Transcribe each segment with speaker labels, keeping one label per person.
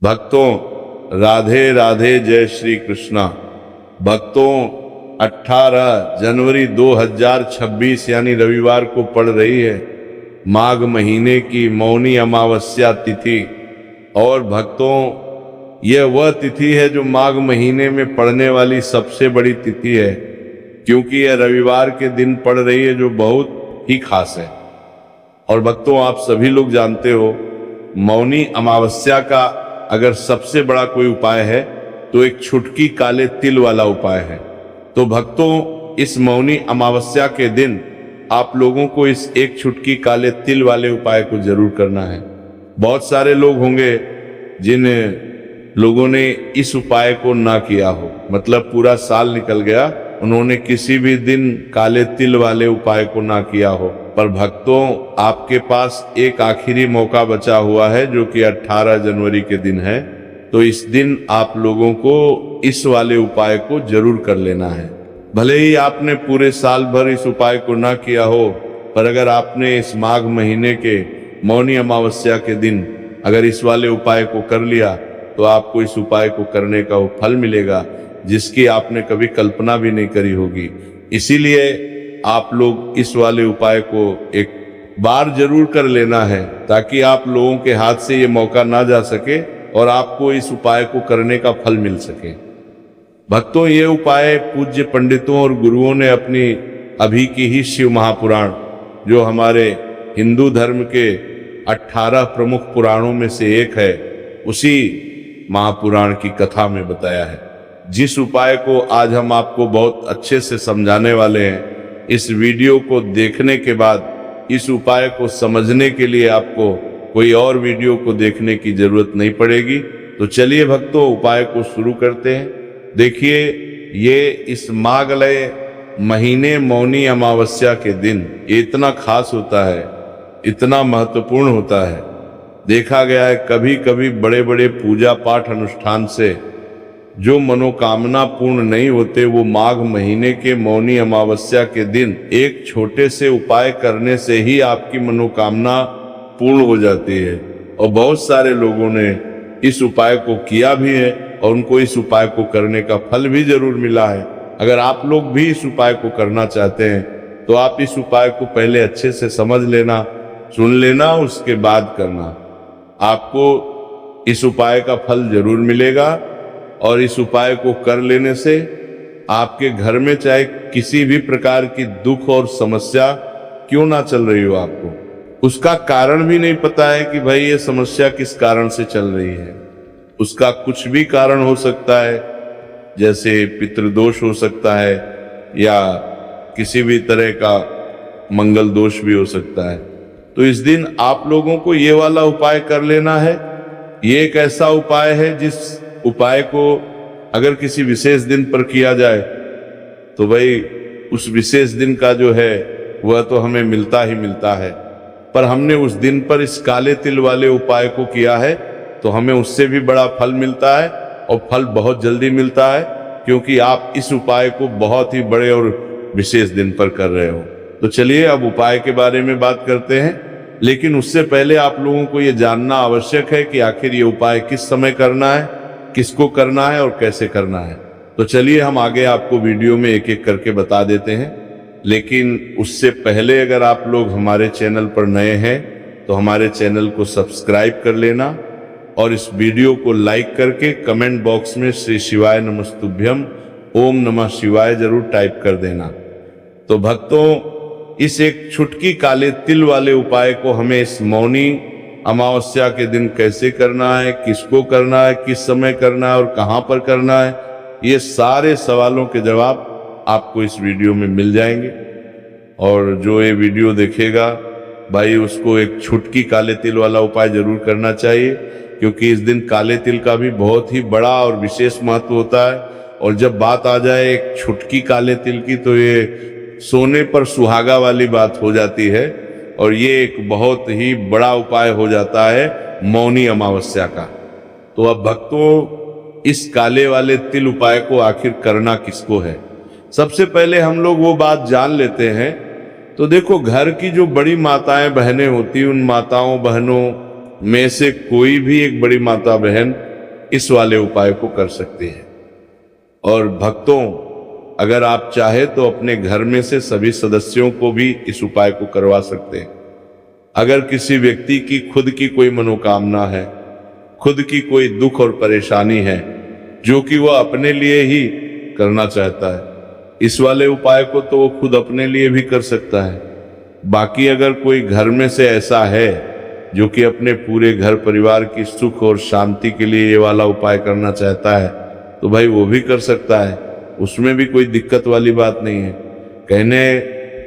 Speaker 1: भक्तों राधे राधे, जय श्री कृष्णा। भक्तों 18 जनवरी 2026 यानी रविवार को पड़ रही है माघ महीने की मौनी अमावस्या तिथि। और भक्तों यह वह तिथि है जो माघ महीने में पड़ने वाली सबसे बड़ी तिथि है, क्योंकि यह रविवार के दिन पड़ रही है, जो बहुत ही खास है। और भक्तों आप सभी लोग जानते हो, मौनी अमावस्या का अगर सबसे बड़ा कोई उपाय है तो एक छुटकी काले तिल वाला उपाय है। तो भक्तों इस मौनी अमावस्या के दिन आप लोगों को इस एक छुटकी काले तिल वाले उपाय को जरूर करना है। बहुत सारे लोग होंगे जिन लोगों ने इस उपाय को ना किया हो, मतलब पूरा साल निकल गया, उन्होंने किसी भी दिन काले तिल वाले उपाय को ना किया हो। पर भक्तों आपके पास एक आखिरी मौका बचा हुआ है, जो कि 18 जनवरी के दिन है। तो इस दिन आप लोगों को इस वाले उपाय को जरूर कर लेना है। भले ही आपने पूरे साल भर इस उपाय को ना किया हो, पर अगर आपने इस माघ महीने के मौनी अमावस्या के दिन अगर इस वाले उपाय को कर लिया तो आपको इस उपाय को करने का वो फल मिलेगा जिसकी आपने कभी कल्पना भी नहीं करी होगी। इसीलिए आप लोग इस वाले उपाय को एक बार जरूर कर लेना है, ताकि आप लोगों के हाथ से ये मौका ना जा सके और आपको इस उपाय को करने का फल मिल सके। भक्तों ये उपाय पूज्य पंडितों और गुरुओं ने अपनी अभी की ही शिव महापुराण, जो हमारे हिंदू धर्म के 18 प्रमुख पुराणों में से एक है, उसी महापुराण की कथा में बताया है। जिस उपाय को आज हम आपको बहुत अच्छे से समझाने वाले हैं, इस वीडियो को देखने के बाद इस उपाय को समझने के लिए आपको कोई और वीडियो को देखने की जरूरत नहीं पड़ेगी। तो चलिए भक्तों उपाय को शुरू करते हैं। देखिए ये इस माघलय महीने मौनी अमावस्या के दिन इतना खास होता है, इतना महत्वपूर्ण होता है। देखा गया है कभी कभी बड़े बड़े पूजा पाठ अनुष्ठान से जो मनोकामना पूर्ण नहीं होते, वो माघ महीने के मौनी अमावस्या के दिन एक छोटे से उपाय करने से ही आपकी मनोकामना पूर्ण हो जाती है। और बहुत सारे लोगों ने इस उपाय को किया भी है और उनको इस उपाय को करने का फल भी जरूर मिला है। अगर आप लोग भी इस उपाय को करना चाहते हैं तो आप इस उपाय को पहले अच्छे से समझ लेना, सुन लेना, उसके बाद करना। आपको इस उपाय का फल जरूर मिलेगा। और इस उपाय को कर लेने से आपके घर में चाहे किसी भी प्रकार की दुख और समस्या क्यों ना चल रही हो, आपको उसका कारण भी नहीं पता है कि भाई ये समस्या किस कारण से चल रही है। उसका कुछ भी कारण हो सकता है, जैसे पितृदोष हो सकता है या किसी भी तरह का मंगल दोष भी हो सकता है। तो इस दिन आप लोगों को ये वाला उपाय कर लेना है। ये एक ऐसा उपाय है जिस उपाय को अगर किसी विशेष दिन पर किया जाए तो भाई उस विशेष दिन का जो है वह तो हमें मिलता ही मिलता है। पर हमने उस दिन पर इस काले तिल वाले उपाय को किया है तो हमें उससे भी बड़ा फल मिलता है, और फल बहुत जल्दी मिलता है, क्योंकि आप इस उपाय को बहुत ही बड़े और विशेष दिन पर कर रहे हो। तो चलिए अब उपाय के बारे में बात करते हैं, लेकिन उससे पहले आप लोगों को यह जानना आवश्यक है कि आखिर ये उपाय किस समय करना है, किसको करना है और कैसे करना है। तो चलिए हम आगे आपको वीडियो में एक एक करके बता देते हैं। लेकिन उससे पहले अगर आप लोग हमारे चैनल पर नए हैं तो हमारे चैनल को सब्सक्राइब कर लेना और इस वीडियो को लाइक करके कमेंट बॉक्स में श्री शिवाय नमस्तुभ्यम ओम नमः शिवाय जरूर टाइप कर देना। तो भक्तों इस एक छुटकी काले तिल वाले उपाय को हमें इस मौनी अमावस्या के दिन कैसे करना है, किसको करना है, किस समय करना है और कहां पर करना है, ये सारे सवालों के जवाब आपको इस वीडियो में मिल जाएंगे। और जो ये वीडियो देखेगा भाई उसको एक छुटकी काले तिल वाला उपाय जरूर करना चाहिए, क्योंकि इस दिन काले तिल का भी बहुत ही बड़ा और विशेष महत्व होता है। और जब बात आ जाए एक छुटकी काले तिल की तो ये सोने पर सुहागा वाली बात हो जाती है, और ये एक बहुत ही बड़ा उपाय हो जाता है मौनी अमावस्या का। तो अब भक्तों इस काले वाले तिल उपाय को आखिर करना किसको है, सबसे पहले हम लोग वो बात जान लेते हैं। तो देखो घर की जो बड़ी माताएं बहनें होती, उन माताओं बहनों में से कोई भी एक बड़ी माता बहन इस वाले उपाय को कर सकते हैं। और भक्तों, अगर आप चाहे तो अपने घर में से सभी सदस्यों को भी इस उपाय को करवा सकते हैं। अगर किसी व्यक्ति की खुद की कोई मनोकामना है, खुद की कोई दुख और परेशानी है जो कि वह अपने लिए ही करना चाहता है, इस वाले उपाय को तो वो खुद अपने लिए भी कर सकता है। बाकी अगर कोई घर में से ऐसा है जो कि अपने पूरे घर परिवार की सुख और शांति के लिए ये वाला उपाय करना चाहता है, तो भाई वो भी कर सकता है, उसमें भी कोई दिक्कत वाली बात नहीं है। कहने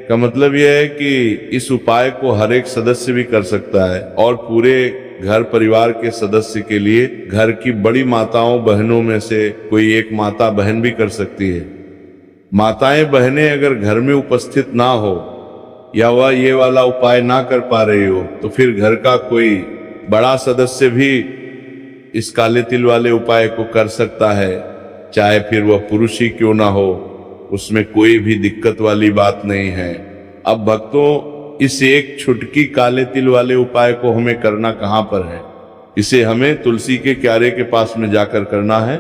Speaker 1: का मतलब यह है कि इस उपाय को हर एक सदस्य भी कर सकता है और पूरे घर परिवार के सदस्य के लिए घर की बड़ी माताओं बहनों में से कोई एक माता बहन भी कर सकती है। माताएं बहनें अगर घर में उपस्थित ना हो या वह ये वाला उपाय ना कर पा रही हो, तो फिर घर का कोई बड़ा सदस्य भी इस काले तिल वाले उपाय को कर सकता है, चाहे फिर वह पुरुष ही क्यों ना हो, उसमें कोई भी दिक्कत वाली बात नहीं है। अब भक्तों, इस एक छुटकी काले तिल वाले उपाय को हमें करना कहाँ पर है? इसे हमें तुलसी के क्यारे के पास में जाकर करना है।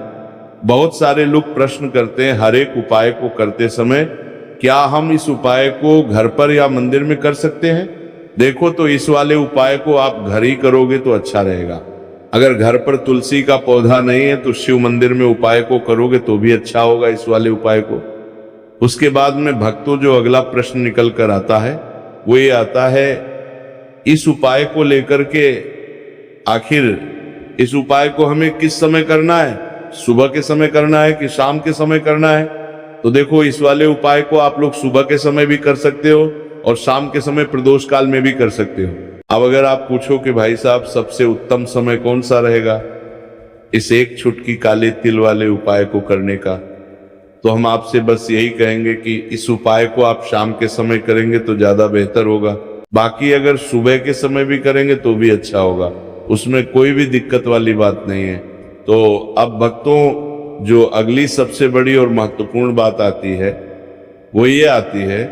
Speaker 1: बहुत सारे लोग प्रश्न करते हैं हर एक उपाय को करते समय, क्या हम इस उपाय को घर पर या मंदिर में कर सकते हैं? देखो, तो इस वाले उपाय को आप घर ही करोगे तो अच्छा रहेगा। अगर घर पर तुलसी का पौधा नहीं है तो शिव मंदिर में उपाय को करोगे तो भी अच्छा होगा इस वाले उपाय को। उसके बाद में भक्तों, जो अगला प्रश्न निकल कर आता है वो ये आता है, इस उपाय को लेकर के आखिर इस उपाय को हमें किस समय करना है? सुबह के समय करना है कि शाम के समय करना है? तो देखो, इस वाले उपाय को आप लोग सुबह के समय भी कर सकते हो और शाम के समय प्रदोष काल में भी कर सकते हो। अब अगर आप पूछो कि भाई साहब सबसे उत्तम समय कौन सा रहेगा इस एक छुटकी काले तिल वाले उपाय को करने का, तो हम आपसे बस यही कहेंगे कि इस उपाय को आप शाम के समय करेंगे तो ज्यादा बेहतर होगा। बाकी अगर सुबह के समय भी करेंगे तो भी अच्छा होगा, उसमें कोई भी दिक्कत वाली बात नहीं है। तो अब भक्तों, जो अगली सबसे बड़ी और महत्वपूर्ण बात आती है वो ये आती है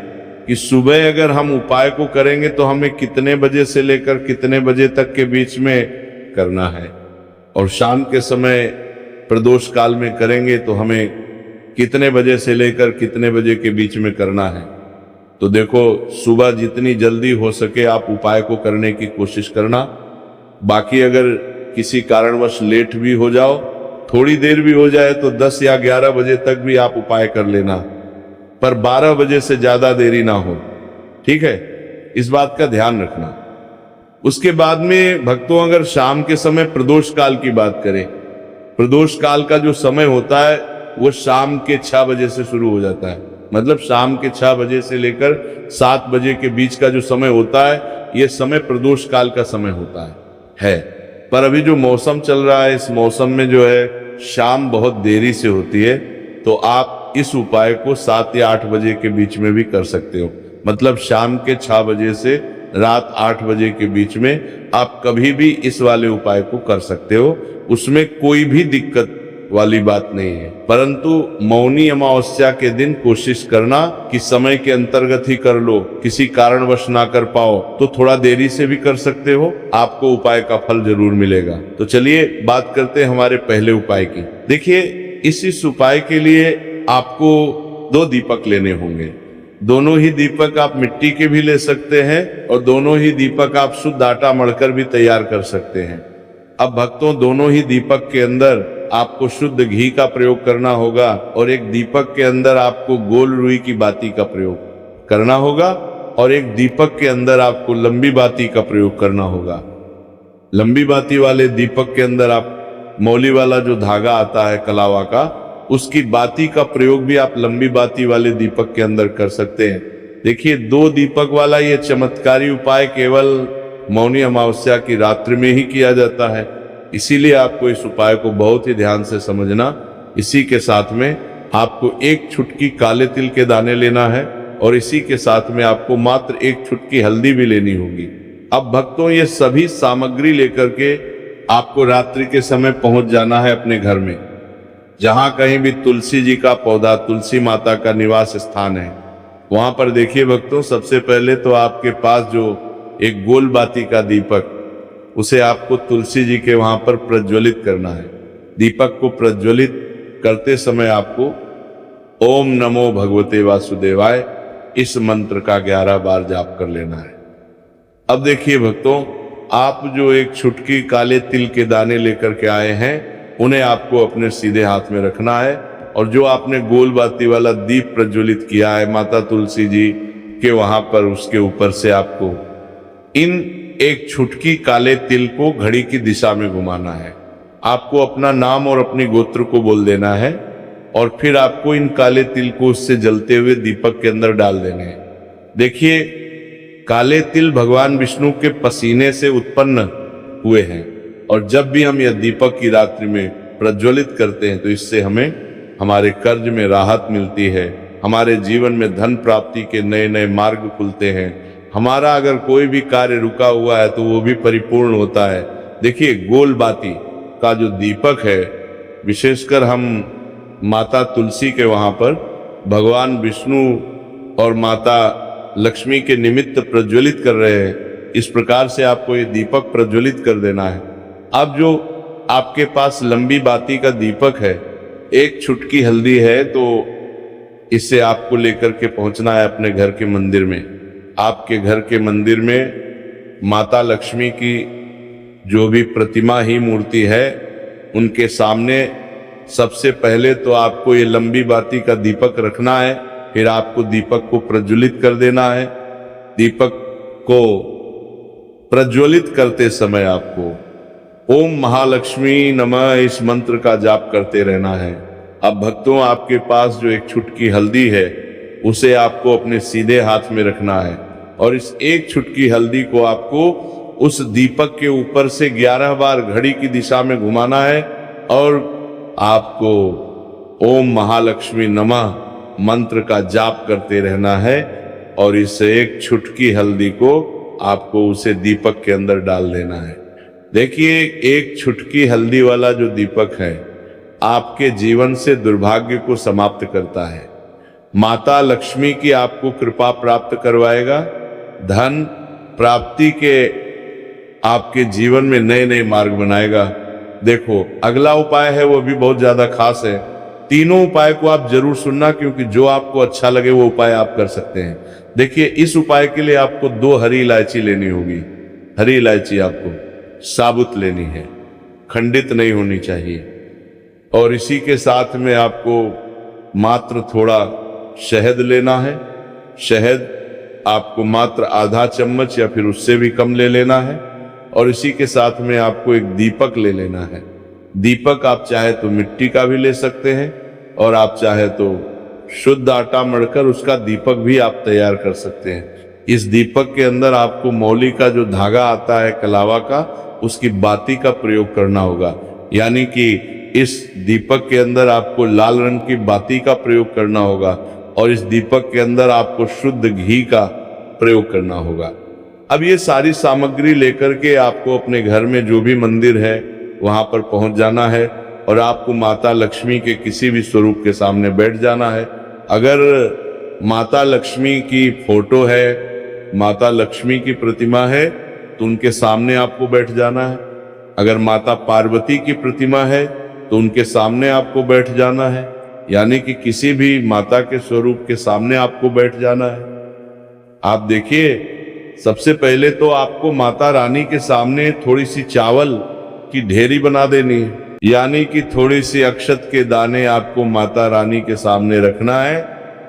Speaker 1: कि सुबह अगर हम उपाय को करेंगे तो हमें कितने बजे से लेकर कितने बजे तक के बीच में करना है, और शाम के समय प्रदोष काल में करेंगे तो हमें कितने बजे से लेकर कितने बजे के बीच में करना है। तो देखो, सुबह जितनी जल्दी हो सके आप उपाय को करने की कोशिश करना। बाकी अगर किसी कारणवश लेट भी हो जाओ, थोड़ी देर भी हो जाए, तो 10 या 11 बजे तक भी आप उपाय कर लेना, पर 12 बजे से ज्यादा देरी ना हो, ठीक है? इस बात का ध्यान रखना। उसके बाद में भक्तों, अगर शाम के समय प्रदोष काल की बात करें, प्रदोष काल का जो समय होता है वो शाम के 6 बजे से शुरू हो जाता है। मतलब शाम के 6 बजे से लेकर 7 बजे के बीच का जो समय होता है, ये समय प्रदोष काल का समय होता है। पर अभी जो मौसम चल रहा है, इस मौसम में जो है शाम बहुत देरी से होती है, तो आप इस उपाय को 7 या 8 बजे के बीच में भी कर सकते हो। मतलब शाम के 6 बजे से रात 8 बजे के बीच में आप कभी भी इस वाले उपाय को कर सकते हो, उसमें कोई भी दिक्कत वाली बात नहीं है। परंतु मौनी अमावस्या के दिन कोशिश करना कि समय के अंतर्गत ही कर लो, किसी कारणवश ना कर पाओ तो थोड़ा देरी से भी कर सकते हो, आपको उपाय का फल जरूर मिलेगा। तो चलिए बात करते हैं हमारे पहले उपाय की। देखिए, इस उपाय के लिए आपको 2 दीपक लेने होंगे। दोनों ही दीपक आप मिट्टी के भी ले सकते हैं और दोनों ही दीपक आप शुद्ध आटा मढ़कर भी तैयार कर सकते हैं। अब भक्तों, दोनों ही दीपक के अंदर आपको शुद्ध घी का प्रयोग करना होगा और एक दीपक के अंदर आपको गोल रुई की बाती का प्रयोग करना होगा और एक दीपक के अंदर आपको लंबी बाती का प्रयोग करना होगा। लंबी बाती वाले दीपक के अंदर आप मौली वाला जो धागा आता है कलावा का, उसकी बाती का प्रयोग भी आप लंबी बाती वाले दीपक के अंदर कर सकते हैं। देखिए, 2 दीपक वाला ये चमत्कारी उपाय केवल मौनी अमावस्या की रात्रि में ही किया जाता है, इसीलिए आपको इस उपाय को बहुत ही ध्यान से समझना। इसी के साथ में आपको 1 छुटकी काले तिल के दाने लेना है और इसी के साथ में आपको मात्र 1 छुटकी हल्दी भी लेनी होगी। अब भक्तों, ये सभी सामग्री लेकर के आपको रात्रि के समय पहुंच जाना है अपने घर में, जहां कहीं भी तुलसी जी का पौधा, तुलसी माता का निवास स्थान है, वहां पर देखिए भक्तों, सबसे पहले तो आपके पास जो एक गोल बाती का दीपक, उसे आपको तुलसी जी के वहां पर प्रज्वलित करना है। दीपक को प्रज्वलित करते समय आपको ओम नमो भगवते वासुदेवाय इस मंत्र का 11 बार जाप कर लेना है। अब देखिए भक्तों, आप जो एक छुटकी काले तिल के दाने लेकर के आए हैं, उन्हें आपको अपने सीधे हाथ में रखना है। और जो आपने गोल बाती वाला दीप प्रज्वलित किया है माता तुलसी जी के वहां पर, उसके ऊपर से आपको इन एक छुटकी काले तिल को घड़ी की दिशा में घुमाना है। आपको अपना नाम और अपनी गोत्र को बोल देना है और फिर आपको इन काले तिल को उससे जलते हुए दीपक के अंदर डाल देने हैं। देखिए, काले तिल भगवान विष्णु के पसीने से उत्पन्न हुए हैं और जब भी हम यह दीपक की रात्रि में प्रज्वलित करते हैं तो इससे हमें हमारे कर्ज में राहत मिलती है, हमारे जीवन में धन प्राप्ति के नए नए मार्ग खुलते हैं, हमारा अगर कोई भी कार्य रुका हुआ है तो वो भी परिपूर्ण होता है। देखिए, गोल बाती का जो दीपक है, विशेषकर हम माता तुलसी के वहां पर भगवान विष्णु और माता लक्ष्मी के निमित्त प्रज्वलित कर रहे हैं। इस प्रकार से आपको ये दीपक प्रज्वलित कर देना है। अब जो आपके पास लंबी बाती का दीपक है, एक छुटकी हल्दी है, तो इसे आपको लेकर के पहुंचना है अपने घर के मंदिर में। आपके घर के मंदिर में माता लक्ष्मी की जो भी प्रतिमा ही मूर्ति है, उनके सामने सबसे पहले तो आपको ये लंबी बाती का दीपक रखना है। फिर आपको दीपक को प्रज्वलित कर देना है। दीपक को प्रज्वलित करते समय आपको ओम महालक्ष्मी नमः इस मंत्र का जाप करते रहना है। अब भक्तों, आपके पास जो एक छुटकी हल्दी है, उसे आपको अपने सीधे हाथ में रखना है और इस एक छुटकी हल्दी को आपको उस दीपक के ऊपर से 11 बार घड़ी की दिशा में घुमाना है और आपको ओम महालक्ष्मी नमः मंत्र का जाप करते रहना है और इस एक छुटकी हल्दी को आपको उसे दीपक के अंदर डाल देना है। देखिए, एक छुटकी हल्दी वाला जो दीपक है, आपके जीवन से दुर्भाग्य को समाप्त करता है, माता लक्ष्मी की आपको कृपा प्राप्त करवाएगा, धन प्राप्ति के आपके जीवन में नए नए मार्ग बनाएगा। देखो, अगला उपाय है वो भी बहुत ज्यादा खास है। तीनों उपाय को आप जरूर सुनना, क्योंकि जो आपको अच्छा लगे वो उपाय आप कर सकते हैं। देखिए, इस उपाय के लिए आपको 2 हरी इलायची लेनी होगी। हरी इलायची आपको साबुत लेनी है, खंडित नहीं होनी चाहिए। और इसी के साथ में आपको मात्र थोड़ा शहद लेना है। शहद आपको मात्र आधा चम्मच या फिर उससे भी कम ले लेना है। और इसी के साथ में आपको एक दीपक ले लेना है। दीपक आप चाहे तो मिट्टी का भी ले सकते हैं और आप चाहे तो शुद्ध आटा मढ़कर उसका दीपक भी आप तैयार कर सकते हैं। इस दीपक के अंदर आपको मौली का जो धागा आता है कलावा का, उसकी बाती का प्रयोग करना होगा। यानी कि इस दीपक के अंदर आपको लाल रंग की बाती का प्रयोग करना होगा और इस दीपक के अंदर आपको शुद्ध घी का प्रयोग करना होगा। अब ये सारी सामग्री लेकर के आपको अपने घर में जो भी मंदिर है वहां पर पहुंच जाना है और आपको माता लक्ष्मी के किसी भी स्वरूप के सामने बैठ जाना है। अगर माता लक्ष्मी की फोटो है, माता लक्ष्मी की प्रतिमा है, तो उनके सामने आपको बैठ जाना है। अगर माता पार्वती की प्रतिमा है तो उनके सामने आपको बैठ जाना है। यानी कि किसी भी माता के स्वरूप के सामने आपको बैठ जाना है। आप देखिए, सबसे पहले तो आपको माता रानी के सामने थोड़ी सी चावल की ढेरी बना देनी है। यानी कि थोड़ी सी अक्षत के दाने आपको माता रानी के सामने रखना है।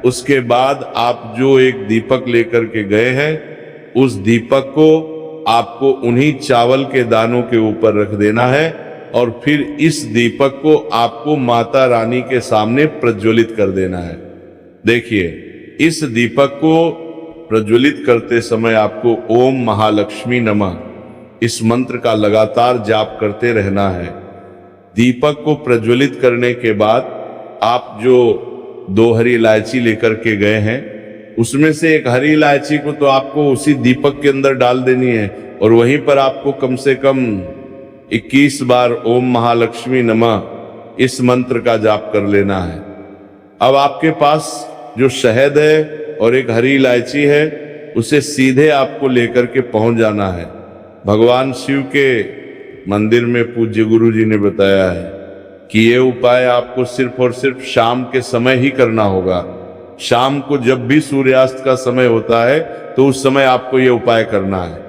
Speaker 1: उसके बाद आप जो एक दीपक लेकर के गए हैं, उस दीपक को आपको उन्हीं चावल के दानों के ऊपर रख देना है और फिर इस दीपक को आपको माता रानी के सामने प्रज्वलित कर देना है। देखिए, इस दीपक को प्रज्वलित करते समय आपको ओम महालक्ष्मी नमः इस मंत्र का लगातार जाप करते रहना है। दीपक को प्रज्वलित करने के बाद आप जो 2 हरी इलायची लेकर के गए हैं, उसमें से एक हरी इलायची को तो आपको उसी दीपक के अंदर डाल देनी है और वहीं पर आपको कम से कम 21 बार ओम महालक्ष्मी नमः इस मंत्र का जाप कर लेना है। अब आपके पास जो शहद है और एक हरी इलायची है, उसे सीधे आपको लेकर के पहुंच जाना है। भगवान शिव के मंदिर में पूज्य गुरु जी ने बताया है कि ये उपाय आपको सिर्फ और सिर्फ शाम के समय ही करना होगा। शाम को जब भी सूर्यास्त का समय होता है तो उस समय आपको ये उपाय करना है।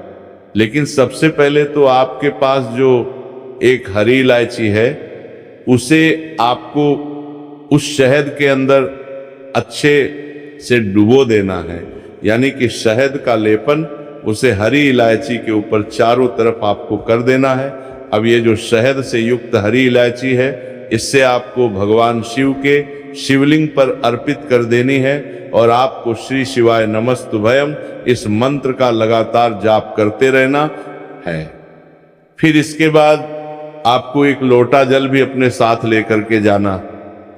Speaker 1: लेकिन सबसे पहले तो आपके पास जो एक हरी इलायची है उसे आपको उस शहद के अंदर अच्छे से डुबो देना है, यानी कि शहद का लेपन उसे हरी इलायची के ऊपर चारों तरफ आपको कर देना है। अब ये जो शहद से युक्त हरी इलायची है इससे आपको भगवान शिव के शिवलिंग पर अर्पित कर देनी है और आपको श्री शिवाय नमस्तुभयम इस मंत्र का लगातार जाप करते रहना है। फिर इसके बाद आपको एक लोटा जल भी अपने साथ लेकर के जाना।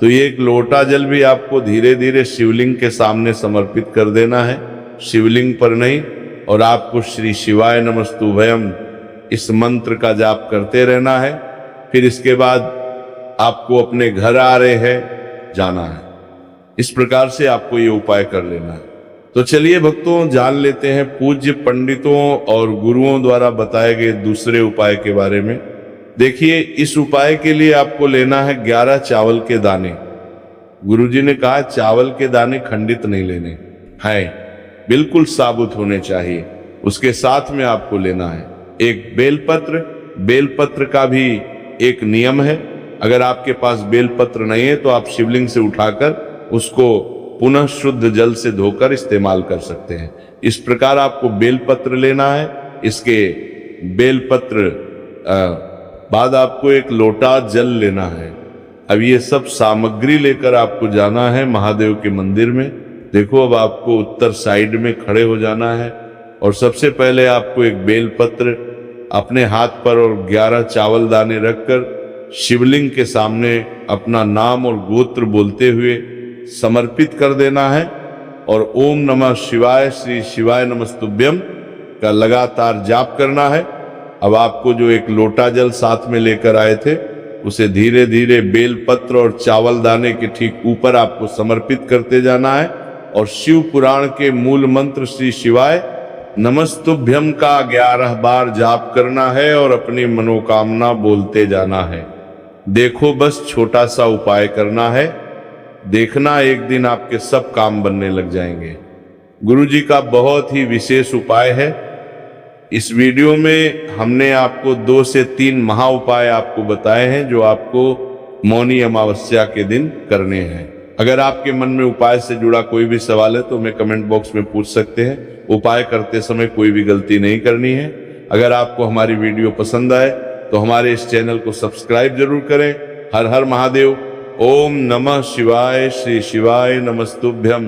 Speaker 1: तो ये एक लोटा जल भी आपको धीरे धीरे शिवलिंग के सामने समर्पित कर देना है, शिवलिंग पर नहीं, और आपको श्री शिवाय नमस्तुभयम इस मंत्र का जाप करते रहना है। फिर इसके बाद आपको अपने घर आ रहे हैं जाना है। इस प्रकार से आपको ये उपाय कर लेना है। तो चलिए भक्तों, जान लेते हैं पूज्य पंडितों और गुरुओं द्वारा बताए गए दूसरे उपाय के बारे में। देखिए, इस उपाय के लिए आपको लेना है 11 चावल के दाने। गुरुजी ने कहा चावल के दाने खंडित नहीं लेने हैं, बिल्कुल साबुत होने चाहिए। उसके साथ में आपको लेना है एक बेलपत्र। बेलपत्र का भी एक नियम है, अगर आपके पास बेलपत्र नहीं है तो आप शिवलिंग से उठाकर उसको पुनः शुद्ध जल से धोकर इस्तेमाल कर सकते हैं। इस प्रकार आपको बेलपत्र लेना है। इसके बेलपत्र बाद आपको एक लोटा जल लेना है। अब ये सब सामग्री लेकर आपको जाना है महादेव के मंदिर में। देखो, अब आपको उत्तर साइड में खड़े हो जाना है और सबसे पहले आपको एक बेलपत्र अपने हाथ पर और 11 चावल दाने रखकर शिवलिंग के सामने अपना नाम और गोत्र बोलते हुए समर्पित कर देना है और ओम नमः शिवाय श्री शिवाय नमस्तुभ्यम का लगातार जाप करना है। अब आपको जो एक लोटा जल साथ में लेकर आए थे उसे धीरे धीरे बेलपत्र और चावल दाने के ठीक ऊपर आपको समर्पित करते जाना है और शिव पुराण के मूल मंत्र श्री शिवाय नमस्तुभ्यम का 11 बार जाप करना है और अपनी मनोकामना बोलते जाना है। देखो, बस छोटा सा उपाय करना है, देखना एक दिन आपके सब काम बनने लग जाएंगे। गुरुजी का बहुत ही विशेष उपाय है। इस वीडियो में हमने आपको 2 से 3 महा उपाय आपको बताए हैं जो आपको मौनी अमावस्या के दिन करने हैं। अगर आपके मन में उपाय से जुड़ा कोई भी सवाल है तो हमें कमेंट बॉक्स में पूछ सकते हैं। उपाय करते समय कोई भी गलती नहीं करनी है। अगर आपको हमारी वीडियो पसंद आए तो हमारे इस चैनल को सब्सक्राइब जरूर करें। हर हर महादेव। ओम नमः शिवाय श्री शिवाय नमस्तुभ्यम।